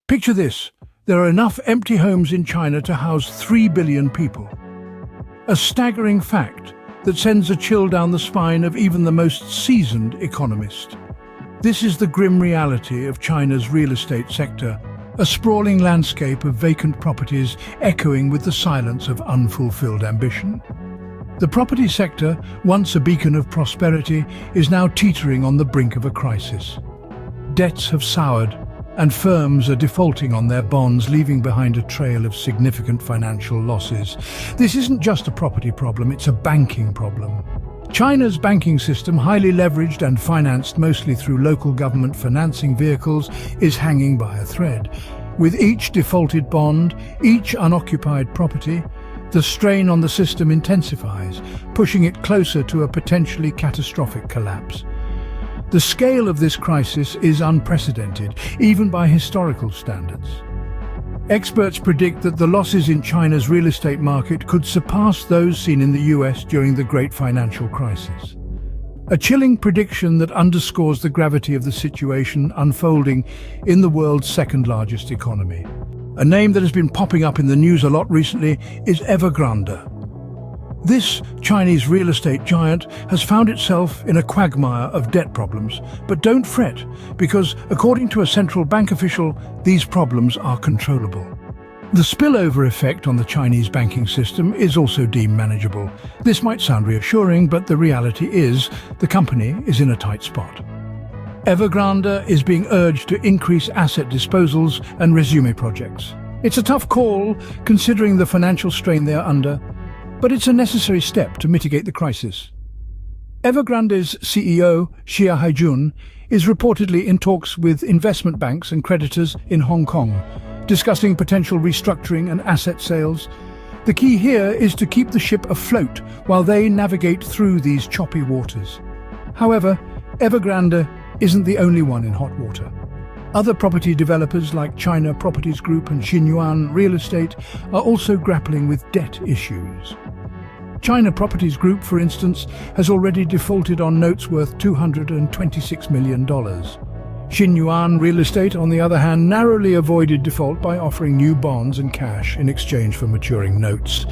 Picture this. There are enough empty homes in China to house 3 billion people. A staggering fact that sends a chill down the spine of even the most seasoned economist. This is the grim reality of China's real estate sector, a sprawling landscape of vacant properties echoing with the silence of unfulfilled ambition. The property sector, once a beacon of prosperity, is now teetering on the brink of a crisis. Debts have soured, and firms are defaulting on their bonds, leaving behind a trail of significant financial losses. This isn't just a property problem, it's a banking problem. China's banking system, highly leveraged and financed mostly through local government financing vehicles, is hanging by a thread. With each defaulted bond, each unoccupied property, the strain on the system intensifies, pushing it closer to a potentially catastrophic collapse. The scale of this crisis is unprecedented, even by historical standards. Experts predict that the losses in China's real estate market could surpass those seen in the US during the Great Financial Crisis. A chilling prediction that underscores the gravity of the situation unfolding in the world's second-largest economy. A name that has been popping up in the news a lot recently is Evergrande. This Chinese real estate giant has found itself in a quagmire of debt problems. But don't fret, because according to a central bank official, these problems are controllable. The spillover effect on the Chinese banking system is also deemed manageable. This might sound reassuring, but the reality is the company is in a tight spot. Evergrande is being urged to increase asset disposals and resume projects. It's a tough call, considering the financial strain they are under, but it's a necessary step to mitigate the crisis. Evergrande's CEO, Xia Haijun, is reportedly in talks with investment banks and creditors in Hong Kong, discussing potential restructuring and asset sales. The key here is to keep the ship afloat while they navigate through these choppy waters. However, Evergrande isn't the only one in hot water. Other property developers like China Properties Group and Xinyuan Real Estate are also grappling with debt issues. China Properties Group, for instance, has already defaulted on notes worth $226 million. Xinyuan Real Estate, on the other hand, narrowly avoided default by offering new bonds and cash in exchange for maturing notes.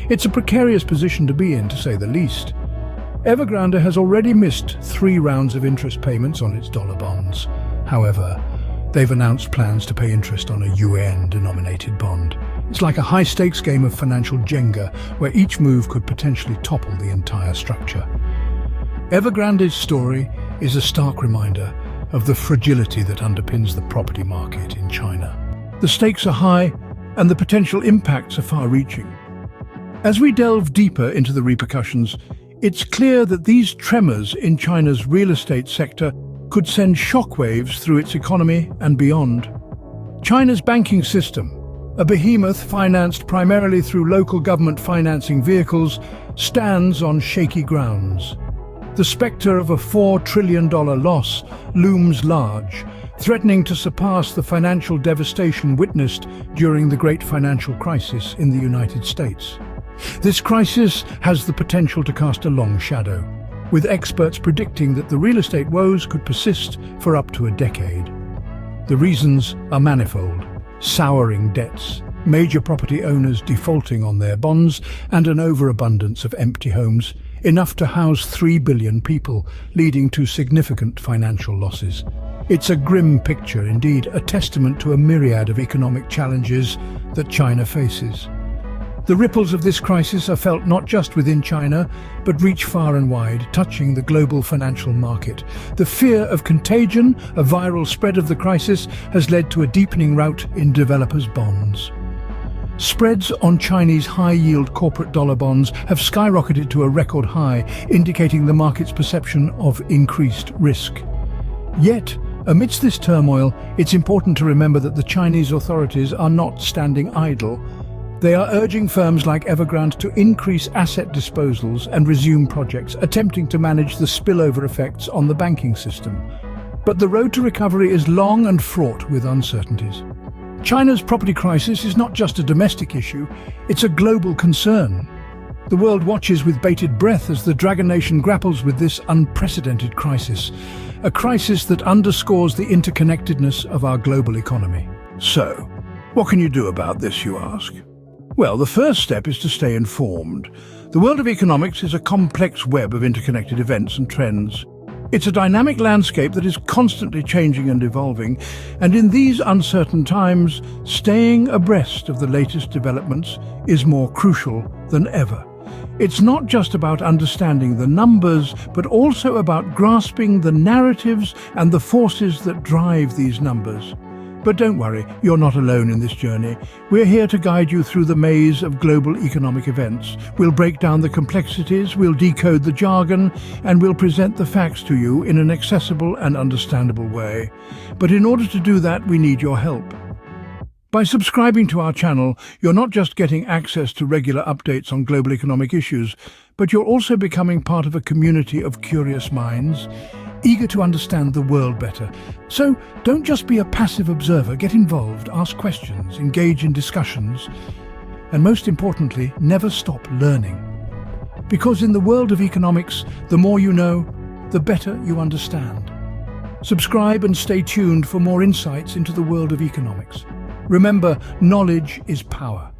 It's a precarious position to be in, to say the least. Evergrande has already missed 3 rounds of interest payments on its dollar bonds. However, they've announced plans to pay interest on a UN-denominated bond. It's like a high-stakes game of financial Jenga, where each move could potentially topple the entire structure. Evergrande's story is a stark reminder of the fragility that underpins the property market in China. The stakes are high, and the potential impacts are far-reaching. As we delve deeper into the repercussions, it's clear that these tremors in China's real estate sector could send shockwaves through its economy and beyond. China's banking system, a behemoth financed primarily through local government financing vehicles, stands on shaky grounds. The spectre of a $4 trillion loss looms large, threatening to surpass the financial devastation witnessed during the Great Financial Crisis in the United States. This crisis has the potential to cast a long shadow, with experts predicting that the real estate woes could persist for up to a decade. The reasons are manifold: souring debts, major property owners defaulting on their bonds, and an overabundance of empty homes, enough to house 3 billion people, leading to significant financial losses. It's a grim picture, indeed, a testament to a myriad of economic challenges that China faces. The ripples of this crisis are felt not just within China, but reach far and wide, touching the global financial market. The fear of contagion, a viral spread of the crisis, has led to a deepening rout in developers' bonds. Spreads on Chinese high-yield corporate dollar bonds have skyrocketed to a record high, indicating the market's perception of increased risk. Yet, amidst this turmoil, it's important to remember that the Chinese authorities are not standing idle. They are urging firms like Evergrande to increase asset disposals and resume projects, attempting to manage the spillover effects on the banking system. But the road to recovery is long and fraught with uncertainties. China's property crisis is not just a domestic issue, it's a global concern. The world watches with bated breath as the Dragon Nation grapples with this unprecedented crisis, a crisis that underscores the interconnectedness of our global economy. So, what can you do about this, you ask? Well, the first step is to stay informed. The world of economics is a complex web of interconnected events and trends. It's a dynamic landscape that is constantly changing and evolving, and in these uncertain times, staying abreast of the latest developments is more crucial than ever. It's not just about understanding the numbers, but also about grasping the narratives and the forces that drive these numbers. But don't worry, you're not alone in this journey. We're here to guide you through the maze of global economic events. We'll break down the complexities, we'll decode the jargon, and we'll present the facts to you in an accessible and understandable way. But in order to do that, we need your help. By subscribing to our channel, you're not just getting access to regular updates on global economic issues, but you're also becoming part of a community of curious minds, eager to understand the world better. So don't just be a passive observer, get involved, ask questions, engage in discussions, and most importantly, never stop learning. Because in the world of economics, the more you know, the better you understand. Subscribe and stay tuned for more insights into the world of economics. Remember, knowledge is power.